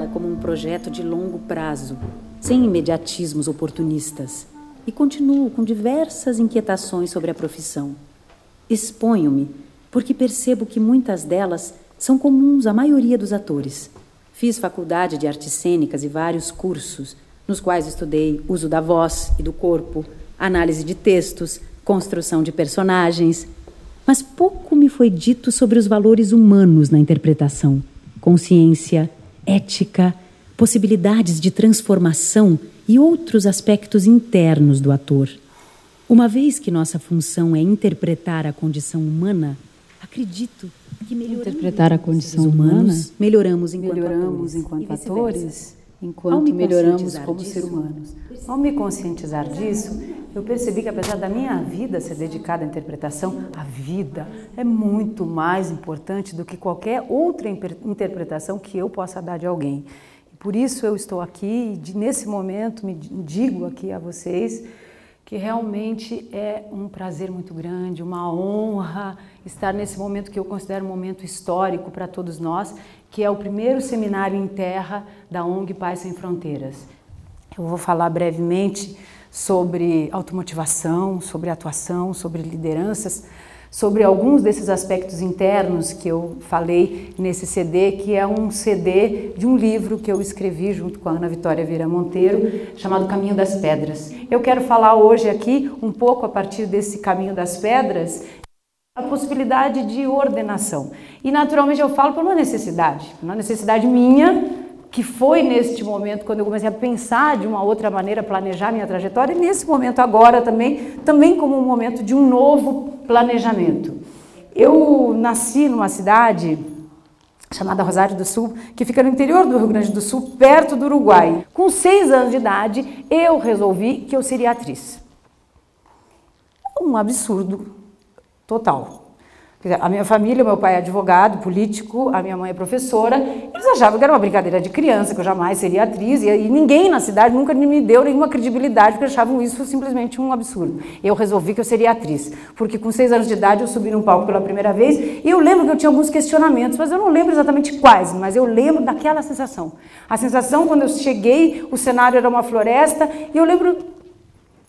como um projeto de longo prazo, sem imediatismos oportunistas, e continuo com diversas inquietações sobre a profissão. Exponho-me porque percebo que muitas delas são comuns à maioria dos atores. Fiz faculdade de artes cênicas e vários cursos, nos quais estudei uso da voz e do corpo, análise de textos, construção de personagens, mas pouco me foi dito sobre os valores humanos na interpretação, consciência, ética, possibilidades de transformação e outros aspectos internos do ator. Uma vez que nossa função é interpretar a condição humana, acredito que interpretar a condição humana, melhoramos enquanto atores, enquanto melhoramos como seres humanos. Ao me conscientizar disso, eu percebi que apesar da minha vida ser dedicada à interpretação, a vida é muito mais importante do que qualquer outra interpretação que eu possa dar de alguém. Por isso eu estou aqui, nesse momento, me digo aqui a vocês que realmente é um prazer muito grande, uma honra estar nesse momento que eu considero um momento histórico para todos nós, que é o primeiro seminário em terra da ONG Paz Sem Fronteiras. Eu vou falar brevemente sobre automotivação, sobre atuação, sobre lideranças, sobre alguns desses aspectos internos que eu falei nesse CD, que é um CD de um livro que eu escrevi junto com a Ana Vitória Vieira Monteiro, chamado Caminho das Pedras. Eu quero falar hoje aqui, um pouco a partir desse Caminho das Pedras, a possibilidade de ordenação. E naturalmente eu falo por uma necessidade minha, que foi neste momento, quando eu comecei a pensar de uma outra maneira, planejar minha trajetória, e nesse momento agora também como um momento de um novo planejamento. Eu nasci numa cidade chamada Rosário do Sul, que fica no interior do Rio Grande do Sul, perto do Uruguai. Com 6 anos de idade, eu resolvi que eu seria atriz. Um absurdo total. A minha família, meu pai é advogado, político, a minha mãe é professora, eles achavam que era uma brincadeira de criança, que eu jamais seria atriz, e ninguém na cidade nunca me deu nenhuma credibilidade, porque achavam isso simplesmente um absurdo. Eu resolvi que eu seria atriz, porque com 6 anos de idade eu subi num palco pela primeira vez, e eu lembro que eu tinha alguns questionamentos, mas eu não lembro exatamente quais, mas eu lembro daquela sensação. A sensação, quando eu cheguei, o cenário era uma floresta, e eu lembro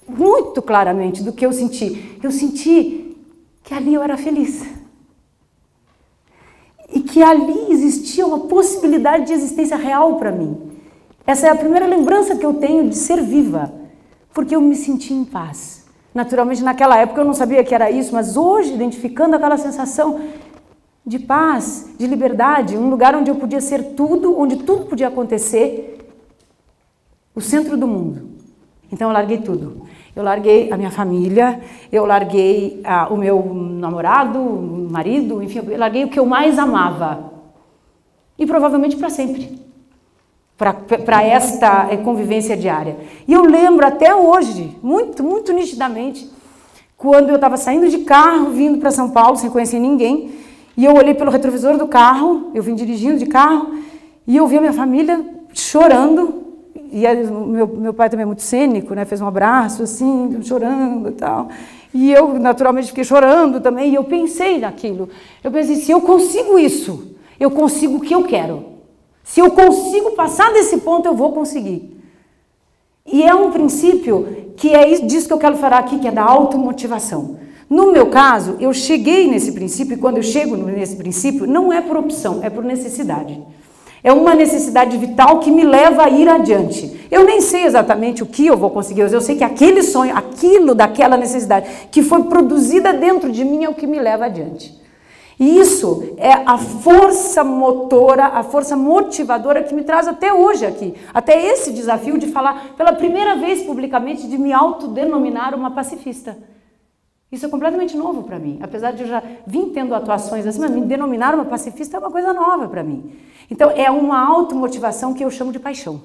muito claramente do que eu senti. Eu senti que ali eu era feliz. E que ali existia uma possibilidade de existência real para mim. Essa é a primeira lembrança que eu tenho de ser viva, porque eu me senti em paz. Naturalmente, naquela época eu não sabia que era isso, mas hoje, identificando aquela sensação de paz, de liberdade, um lugar onde eu podia ser tudo, onde tudo podia acontecer, o centro do mundo. Então eu larguei tudo. Eu larguei a minha família, eu larguei o meu namorado, marido, enfim, eu larguei o que eu mais amava. E provavelmente para sempre. Para esta convivência diária. E eu lembro até hoje, muito, muito nitidamente, quando eu estava saindo de carro, vindo para São Paulo, sem conhecer ninguém, e eu olhei pelo retrovisor do carro, eu vim dirigindo de carro, e eu vi a minha família chorando. E meu pai também é muito cênico, né? Fez um abraço assim, chorando e tal. E eu naturalmente fiquei chorando também, e eu pensei naquilo. Eu pensei, se eu consigo isso, eu consigo o que eu quero. Se eu consigo passar desse ponto, eu vou conseguir. E é um princípio que é disso que eu quero falar aqui, que é da automotivação. No meu caso, eu cheguei nesse princípio, e quando eu chego nesse princípio, não é por opção, é por necessidade. É uma necessidade vital que me leva a ir adiante. Eu nem sei exatamente o que eu vou conseguir, mas eu sei que aquele sonho, aquilo daquela necessidade que foi produzida dentro de mim é o que me leva adiante. E isso é a força motora, a força motivadora que me traz até hoje aqui, até esse desafio de falar pela primeira vez publicamente, de me autodenominar uma pacifista. Isso é completamente novo para mim, apesar de eu já vir tendo atuações assim, mas me denominar uma pacifista é uma coisa nova para mim. Então é uma automotivação que eu chamo de paixão.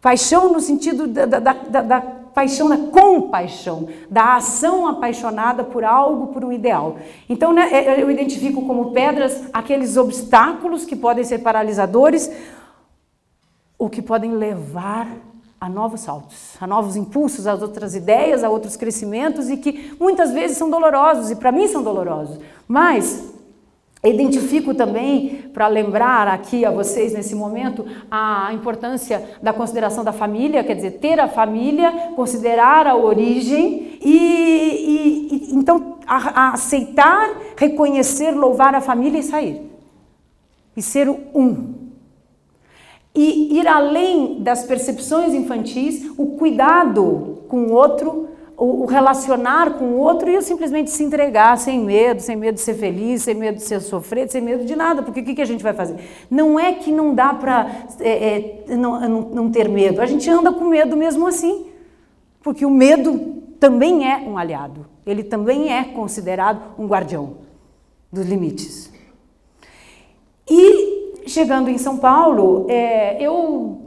Paixão no sentido da paixão, da compaixão, da ação apaixonada por algo, por um ideal. Então, né, eu identifico como pedras aqueles obstáculos que podem ser paralisadores ou que podem levar a novos saltos, a novos impulsos, a outras ideias, a outros crescimentos e que muitas vezes são dolorosos, e para mim são dolorosos. Mas Identifico também, para lembrar aqui a vocês nesse momento, a importância da consideração da família, quer dizer, ter a família, considerar a origem e então a aceitar, reconhecer, louvar a família e sair. E ser o um. E ir além das percepções infantis, o cuidado com o outro, o relacionar com o outro e eu simplesmente se entregar sem medo de ser feliz, sem medo de ser sofrer, sem medo de nada, porque o que a gente vai fazer? Não é que não dá para não ter medo, a gente anda com medo mesmo assim, porque o medo também é um aliado, ele também é considerado um guardião dos limites. E chegando em São Paulo, eu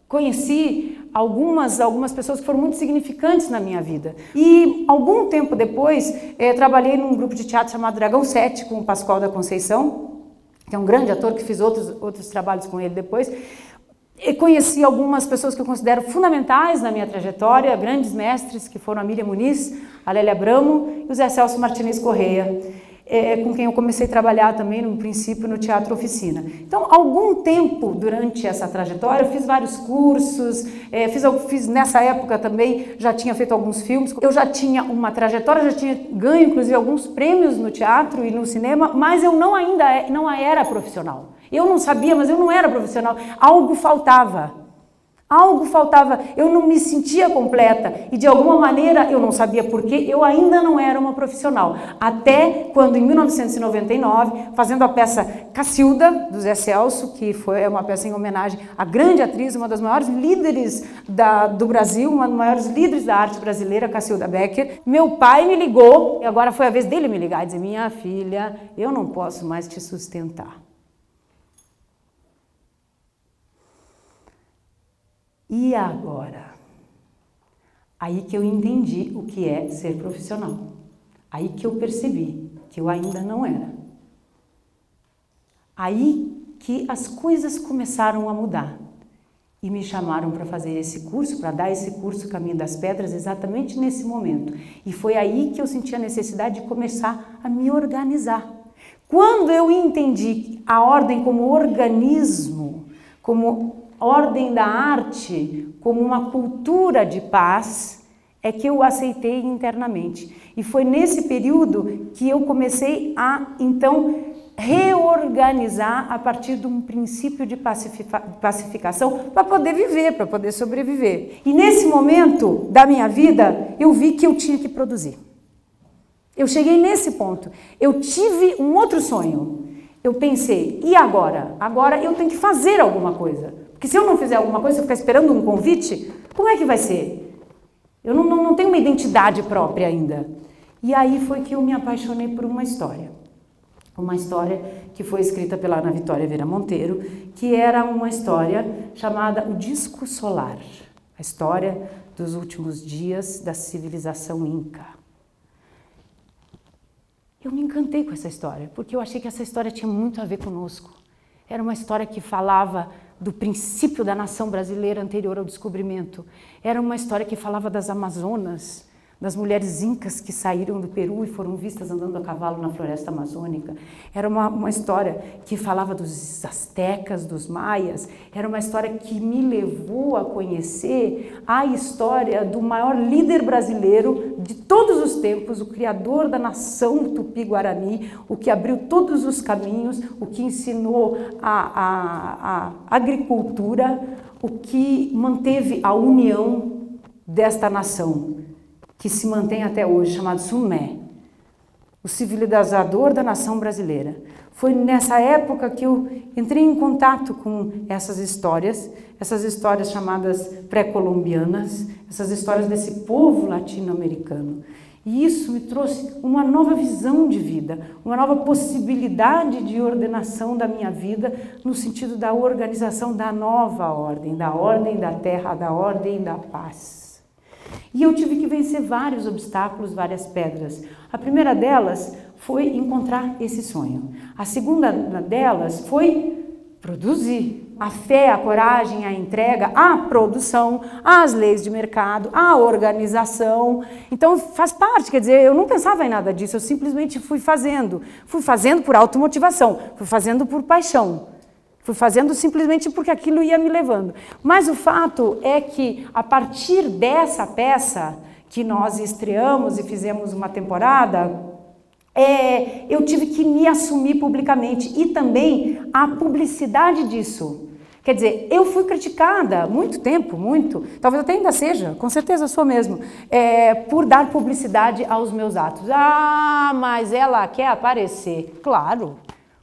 conheci algumas pessoas que foram muito significantes na minha vida. E algum tempo depois, trabalhei num grupo de teatro chamado Dragão 7, com o Pascoal da Conceição, que é um grande ator, que fiz outros trabalhos com ele depois. E conheci algumas pessoas que eu considero fundamentais na minha trajetória, grandes mestres, que foram a Miriam Muniz, a Lélia Abramo e o Zé Celso Martinez Correia. Com quem eu comecei a trabalhar também no princípio no Teatro Oficina. Então, algum tempo durante essa trajetória, eu fiz vários cursos, fiz nessa época também, já tinha feito alguns filmes, eu já tinha uma trajetória, já tinha ganho inclusive alguns prêmios no teatro e no cinema, mas eu não era profissional. Eu não sabia, mas eu não era profissional. Algo faltava. Algo faltava, eu não me sentia completa e de alguma maneira eu não sabia porquê, eu ainda não era uma profissional. Até quando em 1999, fazendo a peça Cacilda, do Zé Celso, que foi uma peça em homenagem à grande atriz, uma das maiores líderes do Brasil, uma das maiores líderes da arte brasileira, Cacilda Becker, meu pai me ligou, e agora foi a vez dele me ligar e dizer: minha filha, eu não posso mais te sustentar. E agora? Aí que eu entendi o que é ser profissional. Aí que eu percebi que eu ainda não era. Aí que as coisas começaram a mudar. E me chamaram para fazer esse curso, para dar esse curso Caminho das Pedras, exatamente nesse momento. E foi aí que eu senti a necessidade de começar a me organizar. Quando eu entendi a ordem como organismo, como ordem da arte, como uma cultura de paz, é que eu aceitei internamente. E foi nesse período que eu comecei a, então, reorganizar a partir de um princípio de pacificação para poder viver, para poder sobreviver. E nesse momento da minha vida, eu vi que eu tinha que produzir. Eu cheguei nesse ponto. Eu tive um outro sonho. Eu pensei, e agora? Agora eu tenho que fazer alguma coisa. Porque se eu não fizer alguma coisa, se eu ficar esperando um convite, como é que vai ser? Eu não tenho uma identidade própria ainda. E aí foi que eu me apaixonei por uma história. Uma história que foi escrita pela Ana Vitória Vieira Monteiro, que era uma história chamada O Disco Solar. A história dos últimos dias da civilização Inca. Eu me encantei com essa história, porque eu achei que essa história tinha muito a ver conosco. Era uma história que falava do princípio da nação brasileira anterior ao descobrimento. Era uma história que falava das Amazonas, das mulheres incas que saíram do Peru e foram vistas andando a cavalo na floresta amazônica. Era uma história que falava dos astecas, dos maias. Era uma história que me levou a conhecer a história do maior líder brasileiro de todos os tempos, o criador da nação Tupi-Guarani, o que abriu todos os caminhos, o que ensinou a agricultura, o que manteve a união desta nação, que se mantém até hoje, chamado Sumé, o civilizador da nação brasileira. Foi nessa época que eu entrei em contato com essas histórias chamadas pré-colombianas, essas histórias desse povo latino-americano. E isso me trouxe uma nova visão de vida, uma nova possibilidade de ordenação da minha vida, no sentido da organização da nova ordem da terra, da ordem da paz. E eu tive que vencer vários obstáculos, várias pedras. A primeira delas foi encontrar esse sonho. A segunda delas foi produzir. a fé, a coragem, a entrega, a produção, as leis de mercado, a organização. Então faz parte, quer dizer, eu não pensava em nada disso, eu simplesmente fui fazendo por automotivação, fui fazendo por paixão, fui fazendo simplesmente porque aquilo ia me levando. Mas o fato é que a partir dessa peça que nós estreamos e fizemos uma temporada, eu tive que me assumir publicamente e também a publicidade disso. Quer dizer, eu fui criticada muito tempo, talvez até ainda seja, com certeza sou mesmo, por dar publicidade aos meus atos. Ah, mas ela quer aparecer. Claro,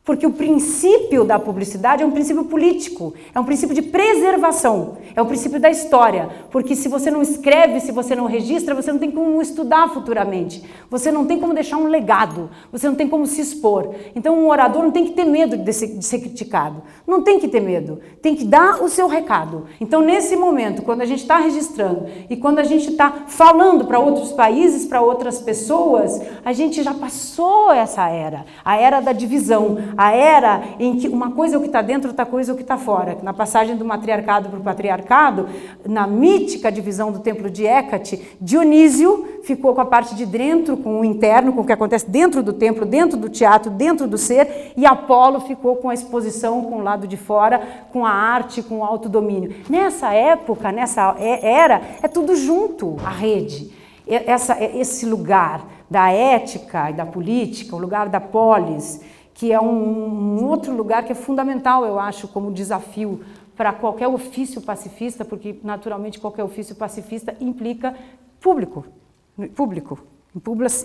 porque o princípio da publicidade é um princípio político, é um princípio de preservação, é o princípio da história, porque se você não escreve, se você não registra, você não tem como estudar futuramente, você não tem como deixar um legado, você não tem como se expor. Então um orador não tem que ter medo de ser criticado, não tem que ter medo, tem que dar o seu recado. Então nesse momento, quando a gente está registrando e quando a gente está falando para outros países, para outras pessoas, a gente já passou essa era, a era da divisão, a era em que uma coisa é o que está dentro, outra coisa é o que está fora. Na passagem do matriarcado para o patriarcado, na mítica divisão do templo de Hécate, Dionísio ficou com a parte de dentro, com o interno, com o que acontece dentro do templo, dentro do teatro, dentro do ser, e Apolo ficou com a exposição, com o lado de fora, com a arte, com o autodomínio. Nessa época, nessa era, é tudo junto, a rede. Esse lugar da ética e da política, o lugar da polis, que é um outro lugar que é fundamental, eu acho, como desafio para qualquer ofício pacifista, porque, naturalmente, qualquer ofício pacifista implica público,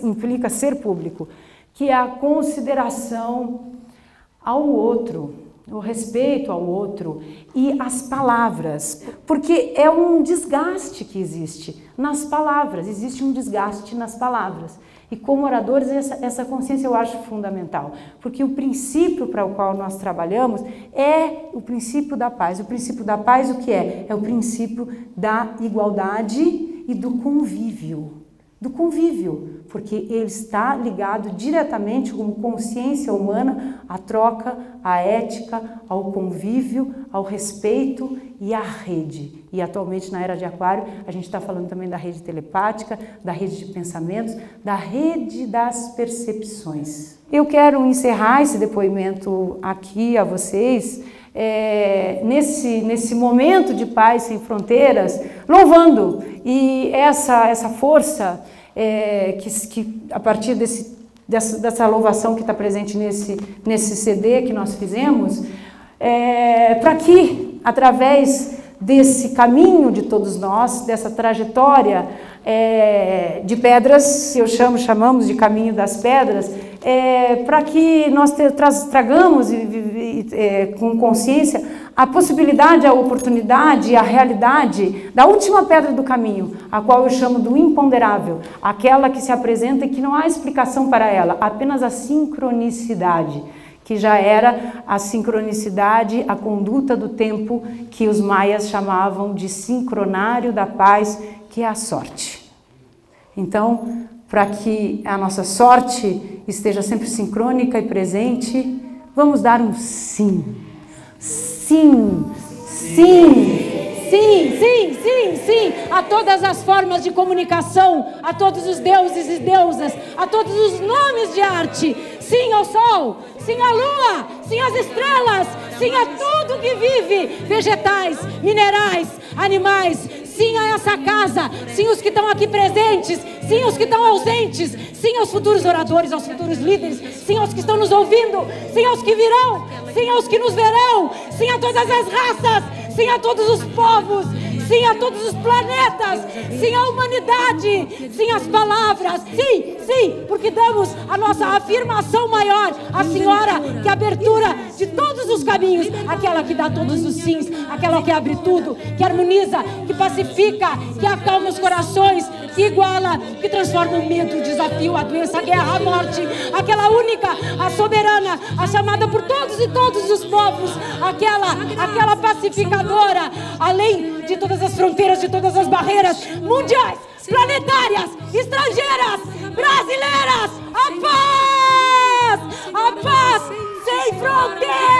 implica ser público, que é a consideração ao outro, o respeito ao outro e as palavras, porque é um desgaste que existe nas palavras, existe um desgaste nas palavras. E como oradores, essa consciência eu acho fundamental, porque o princípio para o qual nós trabalhamos é o princípio da paz. O princípio da paz o que é? É o princípio da igualdade e do convívio. Porque ele está ligado diretamente como consciência humana à troca, à ética, ao convívio, ao respeito e à rede. E atualmente na era de Aquário a gente está falando também da rede telepática, da rede de pensamentos, da rede das percepções. Eu quero encerrar esse depoimento aqui a vocês, nesse momento de paz sem fronteiras, louvando e essa força que a partir dessa louvação que está presente nesse CD que nós fizemos, para que através desse caminho de todos nós, dessa trajetória de pedras, que chamamos de caminho das pedras, para que nós tragamos com consciência a possibilidade, a oportunidade, a realidade da última pedra do caminho, a qual eu chamo do imponderável, aquela que se apresenta e que não há explicação para ela, apenas a sincronicidade, que já era a sincronicidade, a conduta do tempo que os maias chamavam de sincronário da paz, que é a sorte. Então, para que a nossa sorte esteja sempre sincrônica e presente, vamos dar um sim. Sim, sim, sim, sim, sim, sim, a todas as formas de comunicação, a todos os deuses e deusas, a todos os nomes de arte, sim ao sol, sim à lua, sim às estrelas, sim a tudo que vive, vegetais, minerais, animais, sim a essa casa, sim os que estão aqui presentes, sim os que estão ausentes, sim aos futuros oradores, aos futuros líderes, sim aos que estão nos ouvindo, sim aos que virão, sim aos que nos verão, sim a todas as raças, sim a todos os povos, sim a todos os planetas, sim a humanidade, sim as palavras, sim, sim, porque damos a nossa afirmação maior à Senhora, que é a abertura de todos os caminhos, aquela que dá todos os sims, aquela que abre tudo, que harmoniza, que pacifica, que acalma os corações, que iguala, que transforma o medo, o desafio, a doença, a guerra, a morte, aquela única, a soberana, a chamada por todos e todos os povos, aquela pacificadora, além de todas as fronteiras, de todas as barreiras mundiais, planetárias, estrangeiras, brasileiras, a paz sem fronteiras!